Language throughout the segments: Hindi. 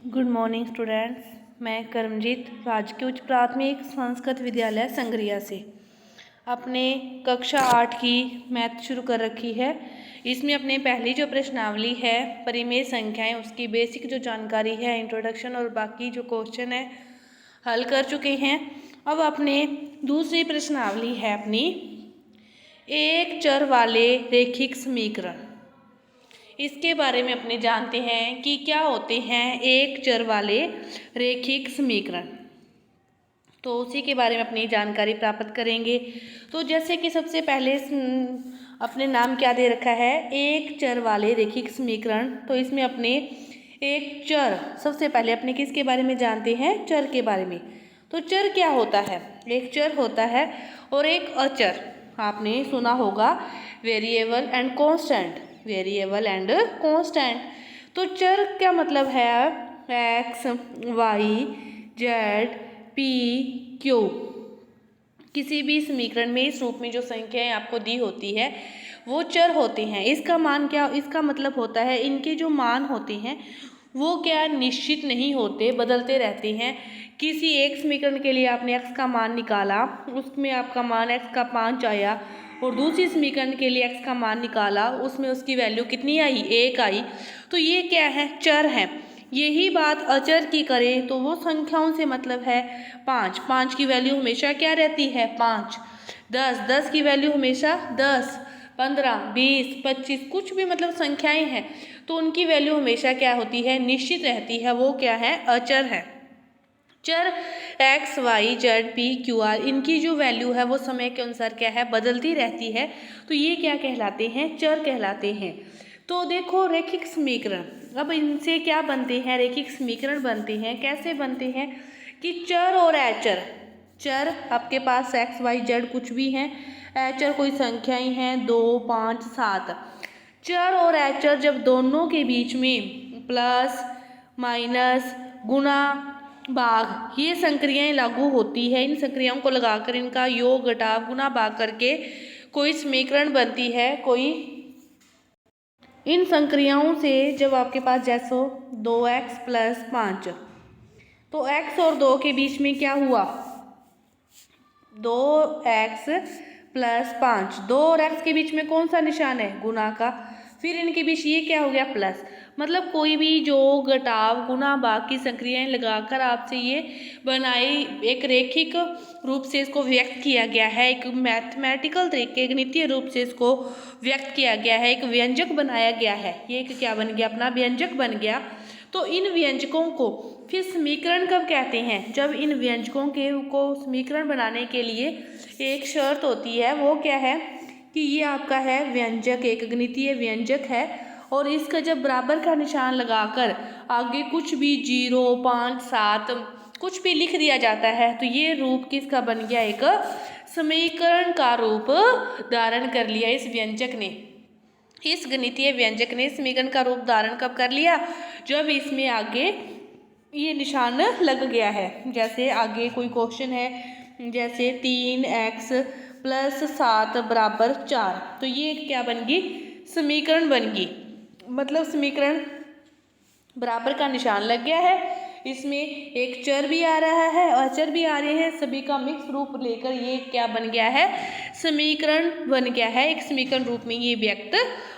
Good morning students. मैं करमजीत राजकीय उच्च प्राथमिक संस्कृत विद्यालय संग्रिया से अपने कक्षा 8 की मैथ शुरू कर रखी है। इसमें अपने पहली जो प्रश्नावली है परिमेय संख्याएं, उसकी बेसिक जो जानकारी है, इंट्रोडक्शन और बाकी जो क्वेश्चन है हल कर चुके हैं। अब अपने दूसरी प्रश्नावली है अपनी एक चर वाले रेखिक समीकरण। इसके बारे में अपने जानते हैं कि क्या होते हैं एक चर वाले रेखिक समीकरण। तो उसी के बारे में अपनी जानकारी प्राप्त करेंगे। तो जैसे कि सबसे पहले अपने नाम क्या दे रखा है, एक चर वाले रेखिक समीकरण। तो इसमें अपने एक चर, सबसे पहले अपने किसके बारे में जानते हैं, चर के बारे में। तो चर क्या होता है, एक चर होता है और एक अचर। आपने सुना होगा variable and constant, variable and constant. तो चर क्या मतलब है, X Y Z P Q. किसी भी समीकरण में इस रूप में जो संख्याएं आपको दी होती है वो चर होते हैं। इसका मान क्या, इसका मतलब होता है इनके जो मान होते हैं वो क्या निश्चित नहीं होते, बदलते रहते हैं। किसी एक समीकरण के लिए आपने x का मान निकाला, उसमें आपका मान x का 5 आया, और दूसरी समीकरण के लिए x का मान निकाला, उसमें उसकी वैल्यू कितनी आई, 1 आई। तो ये क्या है, चर है। यही बात अचर की करें तो वो संख्याओं से मतलब है 5। 5 की वैल्यू हमेशा क्या रहती है, 5। 10 की वैल्यू हमेशा 10, 15, 20, 25, कुछ भी मतलब संख्याएं हैं तो उनकी वैल्यू हमेशा क्या होती है, निश्चित रहती है। वो क्या है, अचर है। चर X Y Z P Q R, इनकी जो वैल्यू है वो समय के अनुसार क्या है, बदलती रहती है। तो ये क्या कहलाते हैं, चर कहलाते हैं। तो देखो रेखिक समीकरण, अब इनसे क्या बनते हैं, रेखिक समीकरण बनते हैं। कैसे बनते हैं कि चर और अचर, चर आपके पास एक्स वाई जेड कुछ भी हैं, अचर कोई संख्याएं हैं 2, 5, 7। चर और अचर जब दोनों के बीच में प्लस माइनस गुणा भाग ये संक्रियाएं लागू होती है, इन संक्रियाओं को लगाकर इनका योग घटाव गुणा भाग करके कोई समीकरण बनती है। कोई इन संक्रियाओं से जब आपके पास जैसो 2x + 5, तो x और 2 के बीच में क्या हुआ, 2x + 5, 2 और x के बीच में कौन सा निशान है, गुणा का। फिर इनके बीच ये क्या हो गया, प्लस। मतलब कोई भी जो घटाव गुणा भाग की संक्रियाएं लगाकर आपसे ये बनाई एक रेखिक रूप से इसको व्यक्त किया गया है, एक मैथमेटिकल तरीके, गणितीय रूप से इसको व्यक्त किया गया है, एक व्यंजक बनाया गया है। ये एक क्या बन गया, अपना व्यंजक बन गया। तो इन व्यंजकों को फिर समीकरण कब कहते हैं, जब इन व्यंजकों के को समीकरण बनाने के लिए एक शर्त होती है। वो क्या है कि ये आपका है व्यंजक, एक गणितीय व्यंजक है, और इसका जब बराबर का निशान लगाकर आगे कुछ भी 0, 5, 7 कुछ भी लिख दिया जाता है तो ये रूप किसका बन गया, एक समीकरण का रूप धारण कर लिया इस व्यंजक ने। इस गणितीय व्यंजक ने समीकरण का रूप धारण कब कर लिया, जब इसमें आगे ये निशान लग गया है। जैसे आगे कोई क्वेश्चन है, जैसे 3x + 7 = 4, तो ये क्या बन गई, समीकरण बन गई। मतलब समीकरण बराबर का निशान लग गया है, इसमें एक चर भी आ रहा है, अचर भी आ रहे हैं, सभी का मिक्स रूप लेकर ये क्या बन गया है, समीकरण बन गया है। एक समीकरण रूप में ये व्यक्त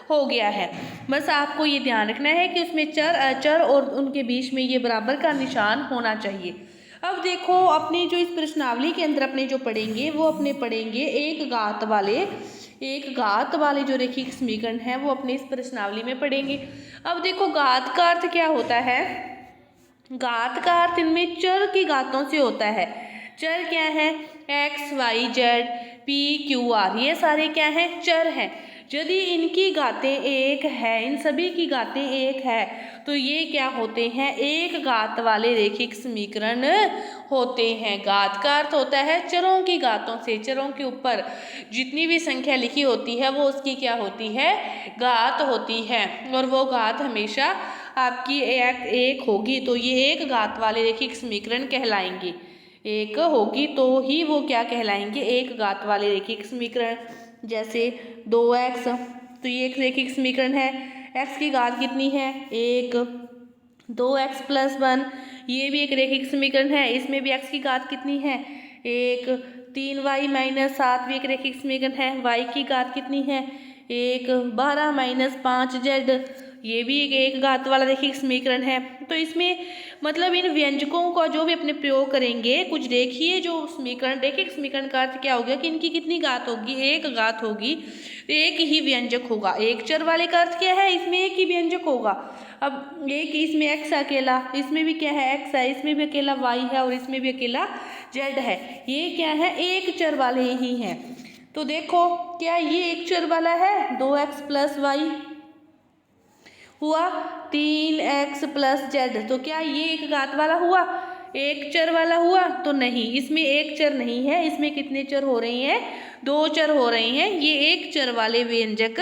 हो गया है। बस आपको ये ध्यान रखना है कि उसमें चर अचर और उनके बीच में ये बराबर का निशान होना चाहिए। अब देखो अपने जो इस प्रश्नावली के अंदर अपने जो पढ़ेंगे वो अपने पढ़ेंगे एक घात वाले जो रेखिक समीकरण है वो अपने इस प्रश्नावली में पढ़ेंगे। अब देखो घात का अर्थ क्या होता है, घात का अर्थ इनमें चर की घातों से होता है। चर क्या है, X Y Z P Q R, ये सारे क्या हैं, चर हैं। यदि इनकी घातें एक है, इन सभी की घातें एक है, तो ये क्या होते हैं, एक घात वाले रेखिक समीकरण होते हैं। घात का अर्थ होता है चरों की घातों से, चरों के ऊपर जितनी भी संख्या लिखी होती है वो उसकी क्या होती है, घात होती है, और वो घात हमेशा आपकी एक होगी। तो ये एक घात वाले रेखिक समीकरण कहलाएंगे, एक होगी तो ही वो क्या कहलाएंगे, एक घात वाले रेखिक समीकरण। जैसे 2x, तो ये एक रेखिक समीकरण है, x की घात कितनी है, 1, 2x+1, ये भी एक रैखिक समीकरण है। इसमें भी x की घात कितनी है? 1। 3y-7 भी एक रैखिक समीकरण है। y की घात कितनी है? 1। 12-5z, ये भी एक घात वाला रैखिक समीकरण है। तो इसमें मतलब इन व्यंजकों का जो भी अपने प्रयोग करेंगे, कुछ देखिए जो समीकरण, रैखिक समीकरण का अर्थ क्या हो गया कि इनकी कितनी घात होगी? एक घात होगी, एक ही व्यंजक होगा। एक चर वाले का अर्थ क्या है? इसमें एक ही व्यंजक होगा। अब एक इसमें x अकेला, इसमें भी क्या है? x है, इसमें भी अकेला y है और इसमें भी अकेला z है। ये क्या है? एक चर वाले ही हैं। तो देखो क्या ये एक चर वाला है? 2x+y हुआ, 3x+z, तो क्या ये एक घात वाला हुआ? एक चर वाला हुआ? तो नहीं, इसमें एक चर नहीं है। इसमें कितने चर हो रहे हैं? 2 चर हो रहे हैं। ये एक चर वाले व्यंजक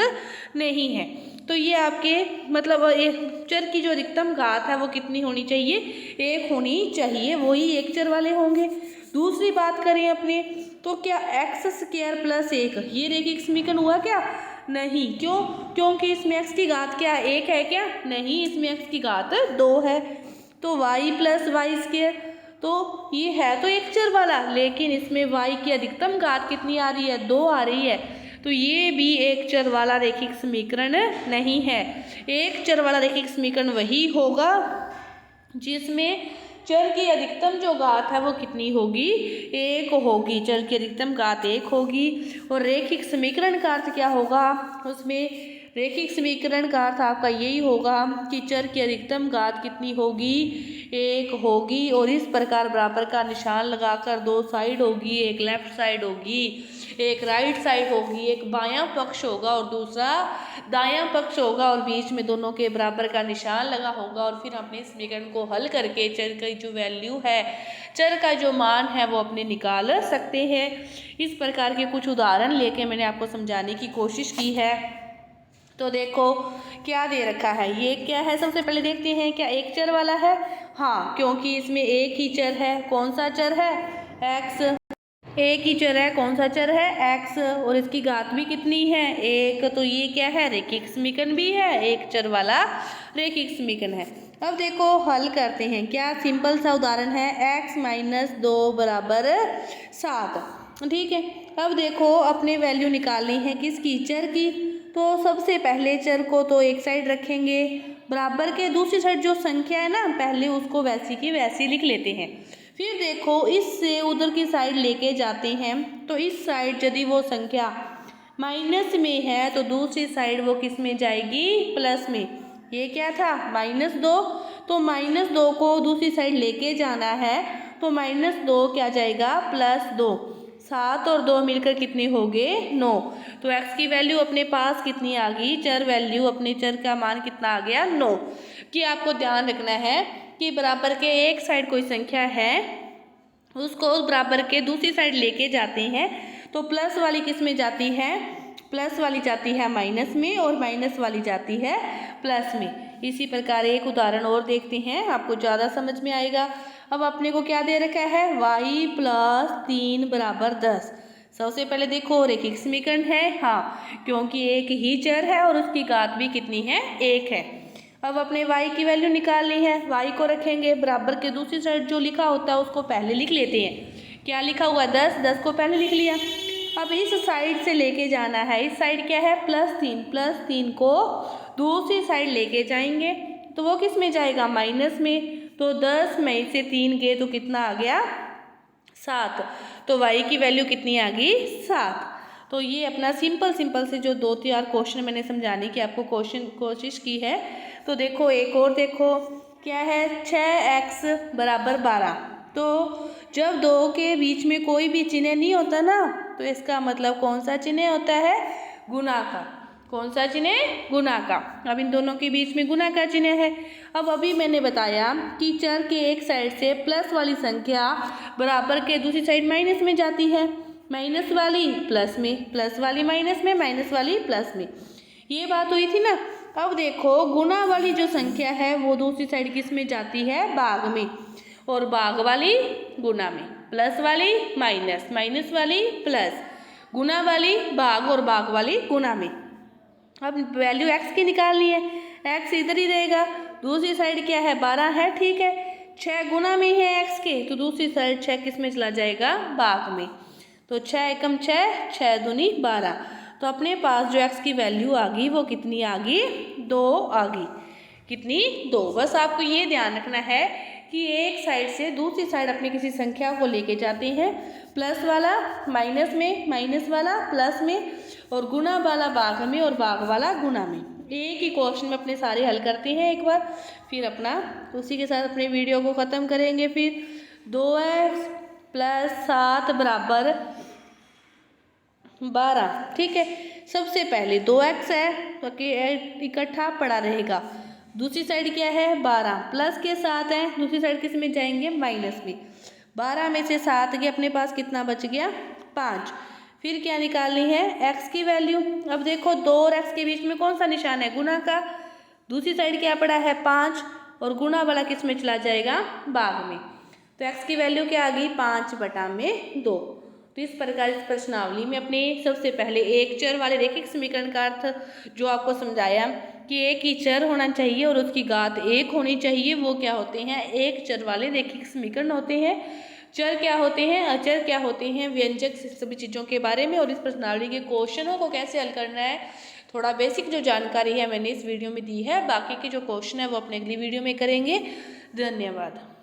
नहीं है। तो ये आपके मतलब एक चर की जो अधिकतम घात है वो कितनी होनी चाहिए? 1 होनी चाहिए, वही एक चर वाले होंगे। दूसरी बात करें अपने, तो क्या x² + 1 ये रैखिक समीकरण हुआ क्या? नहीं। क्यों? क्योंकि इसमें x की घात क्या 1 है क्या? नहीं, इसमें x की घात 2 है। तो y+y², तो ये है तो एक चर वाला, लेकिन इसमें y की अधिकतम घात कितनी आ रही है? 2 आ रही है। तो ये भी एक चर वाला रैखिक समीकरण नहीं है। एक चर वाला रैखिक समीकरण वही होगा जिसमें चर की अधिकतम जो घात है वो कितनी होगी? 1 होगी। चर की अधिकतम घात 1 होगी। और रैखिक समीकरण का अर्थ क्या होगा? उसमें रैखिक समीकरण का अर्थ आपका यही होगा कि चर की अधिकतम घात कितनी होगी? 1 होगी। और इस प्रकार बराबर का निशान लगाकर 2 साइड होगी, एक लेफ्ट साइड होगी, एक राइट साइड होगी, एक बायां पक्ष होगा और दूसरा दायां पक्ष होगा, और बीच में दोनों के बराबर का निशान लगा होगा। और फिर अपने समीकरण को हल करके चर की जो वैल्यू है, चर का जो मान है वो अपने निकाल सकते हैं। इस प्रकार के कुछ उदाहरण लेके मैंने आपको समझाने की कोशिश की है। तो देखो क्या दे रखा है, ये क्या है? सबसे पहले देखते हैं क्या एक चर वाला है? हाँ, क्योंकि इसमें एक ही चर है। कौन सा चर है? x। एक ही चर है। कौन सा चर है? x। और इसकी घात भी कितनी है? 1। तो ये क्या है? रैखिक समीकरण भी है, एक चर वाला रैखिक समीकरण है। अब देखो हल करते हैं। क्या सिंपल सा उदाहरण है, x-2 = 7। ठीक है। अब देखो अपने वैल्यू निकालनी है किसकी? चर की। तो सबसे पहले चर को तो एक साइड रखेंगे, बराबर के दूसरी साइड जो संख्या है ना, पहले उसको वैसी की वैसी लिख लेते हैं। फिर देखो इससे उधर की साइड लेके जाते हैं, तो इस साइड यदि वो संख्या माइनस में है तो दूसरी साइड वो किस में जाएगी? प्लस में। ये क्या था? -2। तो -2 को दूसरी साइड लेके जाना है, तो -2 क्या जाएगा? +2। 7 और 2 मिलकर कितने हो गए? 9। तो x की वैल्यू अपने पास कितनी आ गई? चर वैल्यू, अपने चर का मान कितना आ गया? 9। कि आपको ध्यान रखना है कि बराबर के एक साइड कोई संख्या है, उसको बराबर के दूसरी साइड लेके जाते हैं, तो प्लस वाली किस में जाती है? प्लस वाली जाती है माइनस में, और माइनस वाली जाती है प्लस में। इसी प्रकार एक उदाहरण और देखते हैं, आपको ज़्यादा समझ में आएगा। अब अपने को क्या दे रखा है? y+3 = 10। सबसे पहले देखो रैखिक समीकरण है, हाँ, क्योंकि एक ही चर है और उसकी घात भी कितनी है? 1 है। अब अपने y की वैल्यू निकालनी है। y को रखेंगे बराबर के दूसरी साइड, जो लिखा होता है उसको पहले लिख लेते हैं। क्या लिखा हुआ है? 10। 10 को पहले लिख लिया। अब इस साइड से लेके जाना है, इस साइड क्या है? +3। +3 को दूसरी साइड लेके जाएंगे, तो वो किस में जाएगा? माइनस में। तो 10 में से 3 गए तो कितना आ गया? 7। तो y की वैल्यू कितनी आ गई? 7। तो ये अपना सिंपल से जो 2-4 क्वेश्चन मैंने समझाने की आपको कोशिश की है। तो देखो एक और देखो क्या है? 6x = 12। तो जब 2 के बीच में कोई भी चिन्ह नहीं होता ना, तो इसका मतलब कौन सा चिन्ह होता है? गुणा का। कौन सा चिन्ह? गुणा का। अब इन दोनों के बीच में गुणा का चिन्ह है। अब अभी मैंने बताया कि चर के एक साइड से प्लस वाली संख्या बराबर के दूसरी साइड माइनस में जाती है, माइनस वाली प्लस में, प्लस वाली माइनस में, माइनस वाली प्लस में। ये बात हुई थी ना। अब देखो गुणा वाली जो संख्या है वो दूसरी साइड किस में जाती है? भाग में, और भाग वाली गुणा में। प्लस वाली माइनस, माइनस वाली प्लस, गुणा वाली भाग और भाग वाली गुणा में। अब वैल्यू x की निकालनी है, x इधर ही रहेगा, दूसरी साइड क्या है 12 है, ठीक है। 6 गुना में है x के, तो दूसरी साइड 6 किस में चला जाएगा, भाग में। तो 6 एकम 6, 6 दूनी 12। तो अपने पास जो x की वैल्यू आ गई वो कितनी आ गई, 2 आ गई। कितनी, 2। बस आपको ये ध्यान रखना है कि एक साइड से दूसरी साइड अपनी किसी संख्या को लेके जाते हैं, प्लस वाला माइनस में, माइनस वाला प्लस में, और गुना वाला भाग में और भाग वाला गुना में। एक ही क्वेश्चन में अपने सारे हल करते हैं एक बार, फिर अपना उसी के साथ अपने वीडियो को ख़त्म करेंगे। फिर 2x + 7 बराबर 12, ठीक है। सबसे पहले 2x है तो इकट्ठा पड़ा रहेगा। दूसरी साइड क्या है 12, प्लस के 7 है, दूसरी साइड किस में जाएंगे, माइनस में। 12 में से 7 के अपने पास कितना बच गया, 5। फिर क्या निकालनी है, x की वैल्यू। अब देखो 2 और x के बीच में कौन सा निशान है, गुना का। दूसरी साइड क्या पड़ा है 5, और गुना वाला किस में चला जाएगा, भाग में। तो x की वैल्यू क्या आ गई, 5/2। तो इस प्रकार इस प्रश्नावली में अपने सबसे पहले एक चर वाले रैखिक समीकरण का अर्थ जो आपको समझाया कि एक ही चर होना चाहिए और उसकी घात 1 होनी चाहिए, वो क्या होते हैं, एक चर वाले रैखिक समीकरण होते हैं। चर क्या होते हैं, अचर क्या होते हैं, व्यंजक, सभी चीज़ों के बारे में और इस प्रश्नावली के क्वेश्चनों को कैसे हल करना है, थोड़ा बेसिक जो जानकारी है मैंने इस वीडियो में दी है। बाकी के जो क्वेश्चन है वो अपने अगली वीडियो में करेंगे। धन्यवाद।